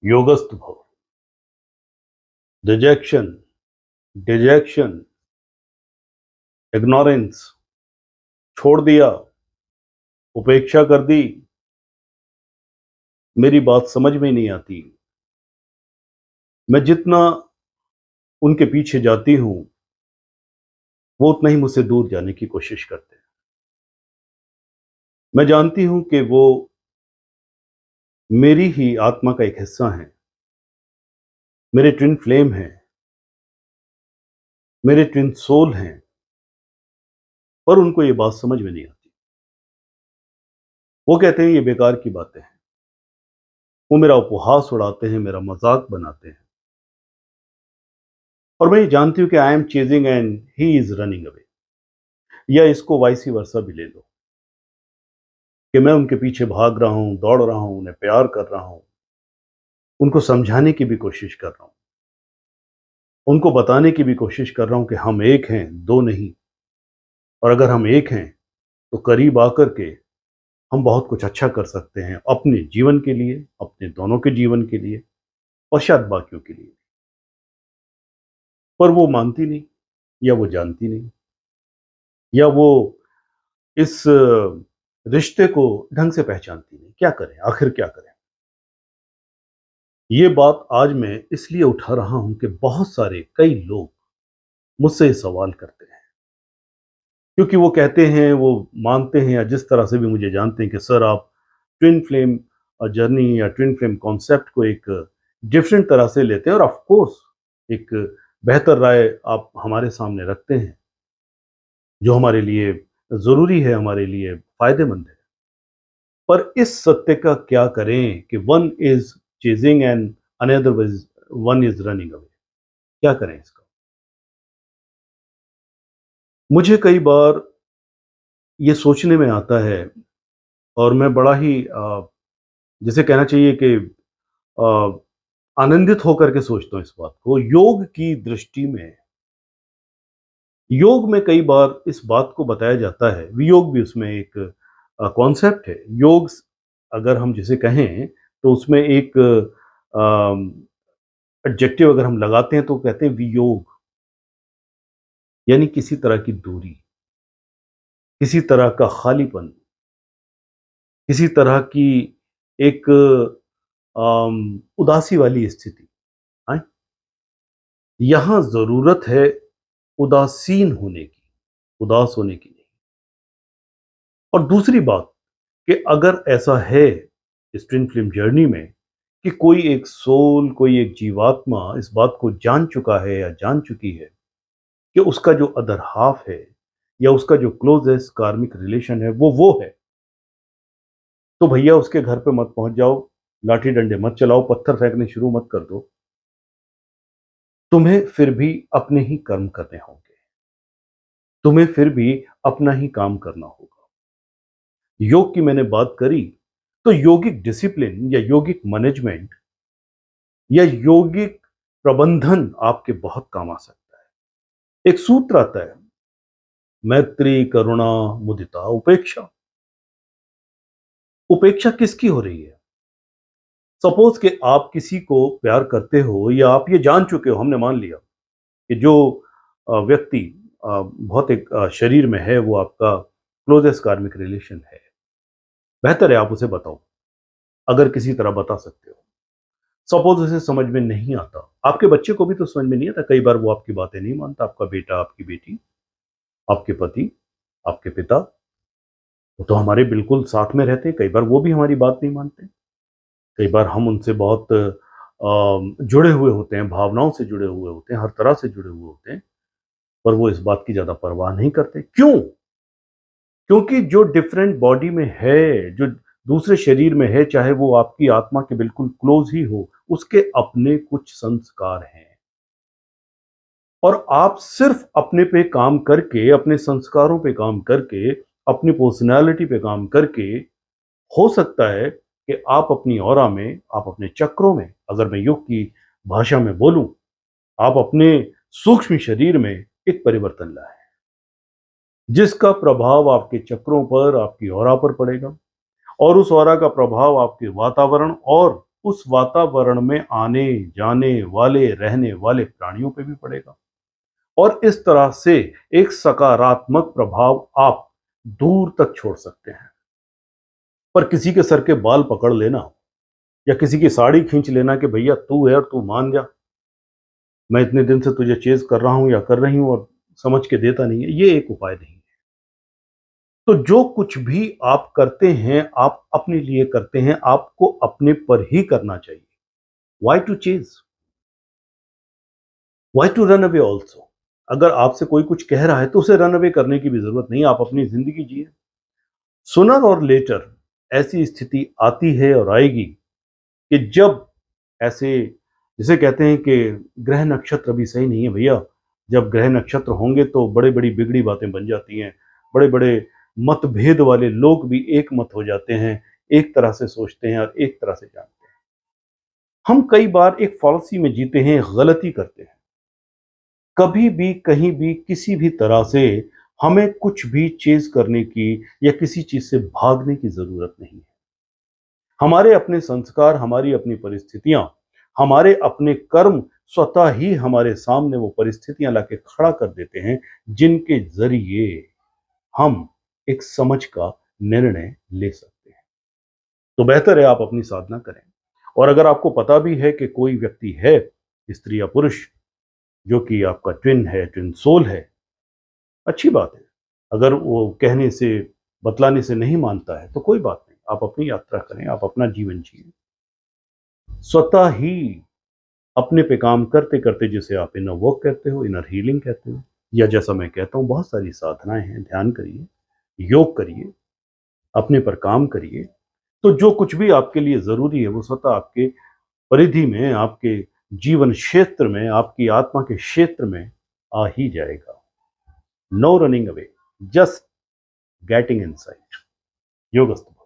योगस्थ भव। Rejection, detection, ignorance, छोड़ दिया, उपेक्षा कर दी, मेरी बात समझ में नहीं आती। मैं जितना उनके पीछे जाती हूं, वो उतना ही मुझसे दूर जाने की कोशिश करते हैं। मैं जानती हूं कि वो मेरी ही आत्मा का एक हिस्सा हैं, मेरे ट्विन फ्लेम हैं, मेरे ट्विन सोल हैं, पर उनको ये बात समझ में नहीं आती। वो कहते हैं ये बेकार की बातें हैं। वो मेरा उपहास उड़ाते हैं, मेरा मजाक बनाते हैं, और मैं ये जानती हूं कि I am chasing and he is running away. या इसको वाइसी वर्सा भी ले लो कि मैं उनके पीछे भाग रहा हूं, दौड़ रहा हूं, उन्हें प्यार कर रहा हूं, उनको समझाने की भी कोशिश कर रहा हूं, उनको बताने की भी कोशिश कर रहा हूं कि हम एक हैं, दो नहीं। और अगर हम एक हैं तो करीब आकर के हम बहुत कुछ अच्छा कर सकते हैं अपने जीवन के लिए, अपने दोनों के जीवन के लिए, और शायद बाकियों के लिए। पर वो मानती नहीं, या वो जानती नहीं, या वो इस रिश्ते को ढंग से पहचानती नहीं। क्या करें, आखिर क्या करें? ये बात आज मैं इसलिए उठा रहा हूं कि बहुत सारे कई लोग मुझसे ये सवाल करते हैं, क्योंकि वो कहते हैं, वो मानते हैं, या जिस तरह से भी मुझे जानते हैं कि सर आप ट्विन फ्लेम जर्नी या ट्विन फ्लेम कॉन्सेप्ट को एक डिफरेंट तरह से लेते हैं, और ऑफ कोर्स एक बेहतर राय आप हमारे सामने रखते हैं, जो हमारे लिए ज़रूरी है, हमारे लिए फ़ायदेमंद है। पर इस सत्य का क्या करें कि one is chasing and another is one is running away. क्या करें इसका? मुझे कई बार ये सोचने में आता है, और मैं बड़ा ही जिसे कहना चाहिए कि अ, आनंदित होकर के सोचता हूँ इस बात को। योग की दृष्टि में, योग में कई बार इस बात को बताया जाता है, वियोग भी उसमें एक कॉन्सेप्ट है। योग अगर हम जिसे कहें, तो उसमें एक एडजेक्टिव अगर हम लगाते हैं तो कहते हैं वियोग, यानी किसी तरह की दूरी, किसी तरह का खालीपन, किसी तरह की एक उदासी वाली स्थिति। हाँ? यहाँ जरूरत है उदासीन होने की, उदास होने की नहीं। और दूसरी बात कि अगर ऐसा है इस ट्विन फिल्म जर्नी में कि कोई एक सोल, कोई एक जीवात्मा इस बात को जान चुका है या जान चुकी है कि उसका जो अदर हाफ है, या उसका जो क्लोजेस्ट कार्मिक रिलेशन है वो है, तो भैया उसके घर पे मत पहुंच जाओ, लाठी डंडे मत चलाओ, पत्थर फेंकने शुरू मत कर दो। तुम्हें फिर भी अपने ही कर्म करने होंगे, तुम्हें फिर भी अपना ही काम करना होगा। योग की मैंने बात करी, तो योगिक डिसिप्लिन या योगिक मैनेजमेंट या यौगिक प्रबंधन आपके बहुत काम आ सकता है। एक सूत्र आता है, मैत्री करुणा मुदिता उपेक्षा। उपेक्षा किसकी हो रही है? सपोज कि आप किसी को प्यार करते हो, या आप ये जान चुके हो, हमने मान लिया कि जो व्यक्ति भौतिक शरीर में है वो आपका क्लोजेस्ट कार्मिक रिलेशन है। बेहतर है आप उसे बताओ, अगर किसी तरह बता सकते हो। सपोज उसे समझ में नहीं आता, आपके बच्चे को भी तो समझ में नहीं आता, कई बार वो आपकी बातें नहीं मानता, आपका बेटा, आपकी बेटी, आपके पति, आपके पिता, वो तो हमारे बिल्कुल साथ में रहते हैं, कई बार वो भी हमारी बात नहीं मानते। कई बार हम उनसे बहुत जुड़े हुए होते हैं, भावनाओं से जुड़े हुए होते हैं, हर तरह से जुड़े हुए होते हैं, पर वो इस बात की ज़्यादा परवाह नहीं करते। क्यों? क्योंकि जो डिफरेंट बॉडी में है, जो दूसरे शरीर में है, चाहे वो आपकी आत्मा के बिल्कुल क्लोज़ ही हो, उसके अपने कुछ संस्कार हैं। और आप सिर्फ़ अपने पे काम करके, अपने संस्कारों पे काम करके, अपनी पर्सनैलिटी पे काम करके, हो सकता है कि आप अपनी ऑरा में, आप अपने चक्रों में, अगर मैं योग की भाषा में बोलूँ, आप अपने सूक्ष्म शरीर में एक परिवर्तन लाएँ, जिसका प्रभाव आपके चक्रों पर, आपकी ऑरा पर पड़ेगा, और उस ऑरा का प्रभाव आपके वातावरण और उस वातावरण में आने जाने वाले रहने वाले प्राणियों पे भी पड़ेगा और इस तरह से एक सकारात्मक प्रभाव आप दूर तक छोड़ सकते हैं। पर किसी के सर के बाल पकड़ लेना या किसी की साड़ी खींच लेना कि भैया तू है और तू मान जा, मैं इतने दिन से तुझे चेज़ कर रहा हूँ या कर रही हूँ और समझ के देता नहीं है, ये एक उपाय नहीं है। तो जो कुछ भी आप करते हैं, आप अपने लिए करते हैं, आपको अपने पर ही करना चाहिए। Why to chase? Why to run away also? अगर आपसे कोई कुछ कह रहा है तो उसे रन अवे करने की भी ज़रूरत नहीं है, आप अपनी ज़िंदगी जिए। सूनर और लेटर ऐसी स्थिति आती है और आएगी कि जब ऐसे जिसे कहते हैं कि ग्रह नक्षत्र अभी सही नहीं है भैया, जब ग्रह नक्षत्र होंगे तो बड़ी-बड़ी बिगड़ी बातें बन जाती हैं। बड़े-बड़े मतभेद वाले लोग भी एक मत हो जाते हैं, एक तरह से सोचते हैं और एक तरह से जानते हैं। हम कई बार एक फ़ॉल्सी में जीते हैं, गलती करते हैं। कभी भी, कहीं भी, किसी भी तरह से हमें कुछ भी चेज़ करने की या किसी चीज़ से भागने की ज़रूरत नहीं है। हमारे अपने संस्कार, हमारी अपनी परिस्थितियाँ, हमारे अपने कर्म स्वतः ही हमारे सामने वो परिस्थितियाँ लाके खड़ा कर देते हैं, जिनके ज़रिए हम एक समझ का निर्णय ले सकते हैं। तो बेहतर है आप अपनी साधना करें और अगर आपको पता भी है कि कोई व्यक्ति है, स्त्री या पुरुष, जो कि आपका ट्विन है, ट्विन सोल है, अच्छी बात है। अगर वो कहने से, बतलाने से नहीं मानता है, तो कोई बात नहीं। आप अपनी यात्रा करें, आप अपना जीवन जिएँ। स्वतः ही अपने पे काम करते-करते जिसे आप इनर वर्क कहते हो, इनर हीलिंग कहते हो या जैसा मैं कहता हूँ बहुत सारी साधनाएँ हैं, ध्यान करिए, योग करिए, अपने पर काम करिए, तो जो कुछ भी आपके लिए ज़रूरी है वो स्वतः आपके परिधि में, आपके जीवन क्षेत्र में, आपकी आत्मा के क्षेत्र में आ ही जाएगा। No running away, just getting inside. योगस्थु।